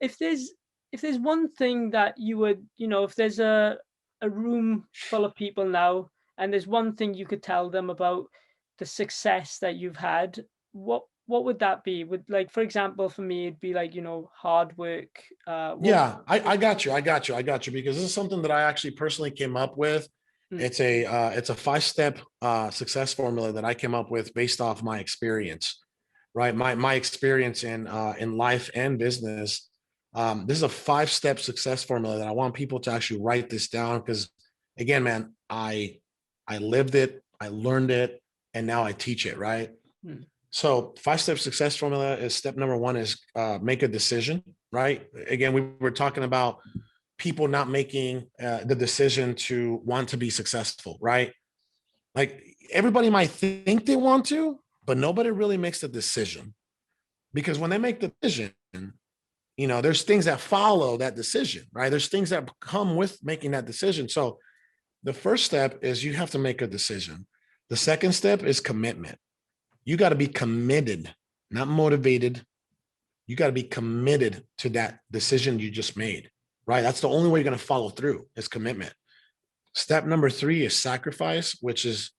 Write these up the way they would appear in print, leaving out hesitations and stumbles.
if there's one thing that you would, if there's a room full of people now, and there's one thing you could tell them about the success that you've had, what would that be? Would, like, for example, for me, it'd be like, hard work. What? Yeah, I got you. I got you. I got you. Because this is something that I actually personally came up with. Mm, It's a 5-step success formula that I came up with based off my experience, right? My experience in life and business. This is a 5-step success formula that I want people to actually write this down because, again, man, I lived it, I learned it, and now I teach it, right? mm, So 5-step success formula is step number one is make a decision, right? Again, we were talking about people not making the decision to want to be successful, right? Like everybody might think they want to, but nobody really makes the decision because when they make the decision, there's things that follow that decision, right? There's things that come with making that decision. So the first step is you have to make a decision. The second step is commitment. You got to be committed, not motivated. You got to be committed to that decision you just made, right? That's the only way you're going to follow through is commitment. Step number 3 is sacrifice, which is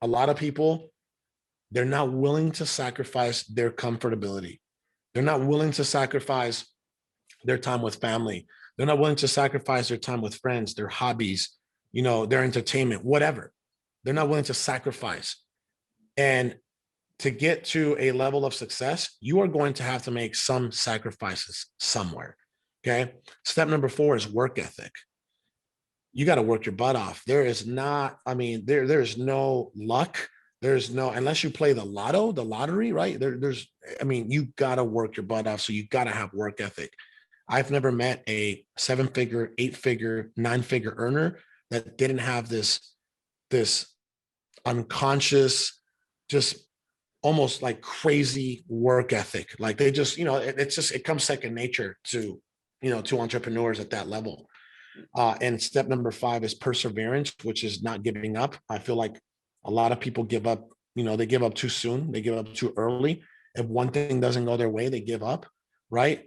a lot of people, they're not willing to sacrifice their comfortability. They're not willing to sacrifice their time with family. They're not willing to sacrifice their time with friends, their hobbies, their entertainment, whatever. They're not willing to sacrifice. And to get to a level of success, you are going to have to make some sacrifices somewhere. Okay. Step number 4 is work ethic. You got to work your butt off. There is not, I mean, there's no luck. There's no, unless you play the lottery, right? You got to work your butt off. So you got to have work ethic. I've never met a 7-figure, 8-figure, 9-figure earner that didn't have this unconscious, just almost like crazy work ethic. Like they just, it comes second nature to entrepreneurs at that level. And step number 5 is perseverance, which is not giving up. I feel like a lot of people give up, they give up too soon. They give up too early. If one thing doesn't go their way, they give up, right?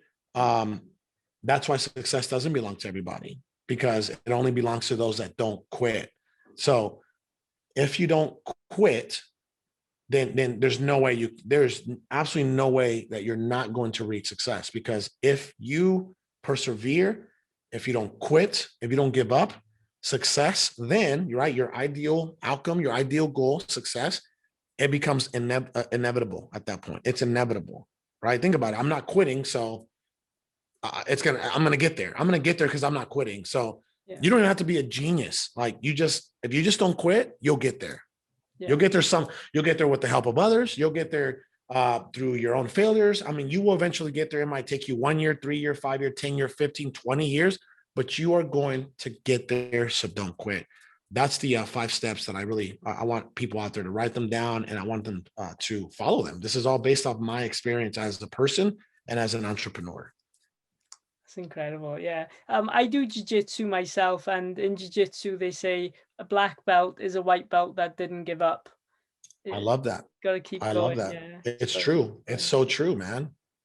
That's why success doesn't belong to everybody because it only belongs to those that don't quit. So if you don't quit, then there's absolutely no way that you're not going to reach success because if you persevere, if you don't quit, if you don't give up, success, then you're right, your ideal outcome, your ideal goal, success, it becomes inevitable at that point. It's inevitable, right? Think about it. I'm not quitting, so I'm gonna get there. I'm gonna get there because I'm not quitting. So yeah, you don't even have to be a genius. Like if you just don't quit, you'll get there. yeah, You'll get there you'll get there with the help of others. You'll get there through your own failures. I mean, you will eventually get there. It might take you 1 year, 3 year, 5 year, 10 year, 15, 20 years, but you are going to get there. So don't quit. That's the 5 steps that I want people out there to write them down and I want them to follow them. This is all based off my experience as a person and as an entrepreneur. it's incredible. Yeah, I do jiu-jitsu myself, and in jiu-jitsu they say a black belt is a white belt that didn't give up. I Yeah, love that. got to keep I love going. that. Yeah, It's so true. It's funny. so true, man.